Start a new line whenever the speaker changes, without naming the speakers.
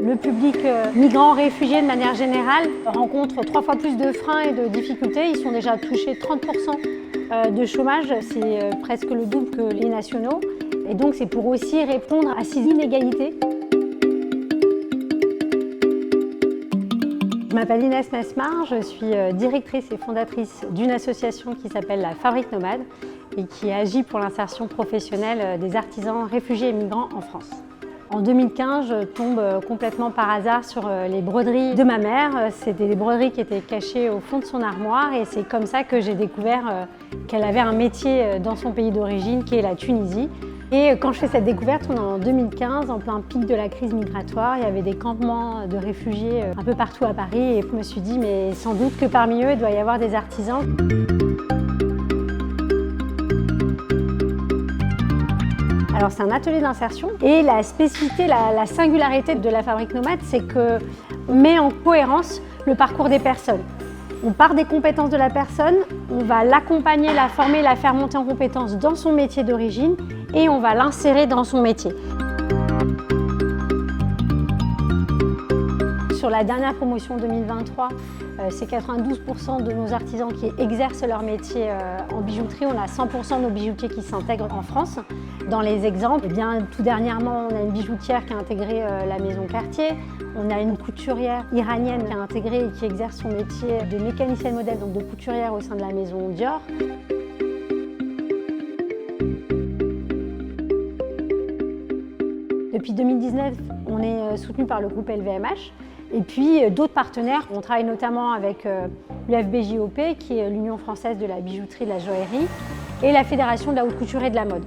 Le public migrant, réfugié de manière générale rencontre 3 fois plus de freins et de difficultés. Ils sont déjà touchés 30% de chômage, c'est presque le double que les nationaux. Et donc c'est pour aussi répondre à ces inégalités. Je m'appelle Inès Mesmar, je suis directrice et fondatrice d'une association qui s'appelle la Fabrique Nomade et qui agit pour l'insertion professionnelle des artisans réfugiés et migrants en France. En 2015, je tombe complètement par hasard sur les broderies de ma mère. C'était des broderies qui étaient cachées au fond de son armoire et c'est comme ça que j'ai découvert qu'elle avait un métier dans son pays d'origine qui est la Tunisie. Et quand je fais cette découverte, on est en 2015, en plein pic de la crise migratoire. Il y avait des campements de réfugiés un peu partout à Paris et je me suis dit, mais sans doute que parmi eux, il doit y avoir des artisans. Alors c'est un atelier d'insertion et la spécificité, la singularité de la Fabrique Nomade, c'est qu'on met en cohérence le parcours des personnes. On part des compétences de la personne, on va l'accompagner, la former, la faire monter en compétences dans son métier d'origine et on va l'insérer dans son métier. Sur la dernière promotion 2023, c'est 92% de nos artisans qui exercent leur métier en bijouterie. On a 100% de nos bijoutiers qui s'intègrent en France. Dans les exemples, eh bien, tout dernièrement, on a une bijoutière qui a intégré la maison Cartier. On a une couturière iranienne qui a intégré et qui exerce son métier de mécanicienne modèle, donc de couturière au sein de la maison Dior. Depuis 2019, on est soutenu par le groupe LVMH. Et puis d'autres partenaires. On travaille notamment avec l'UFBJOP, qui est l'Union française de la bijouterie et de la joaillerie, et la Fédération de la haute couture et de la mode.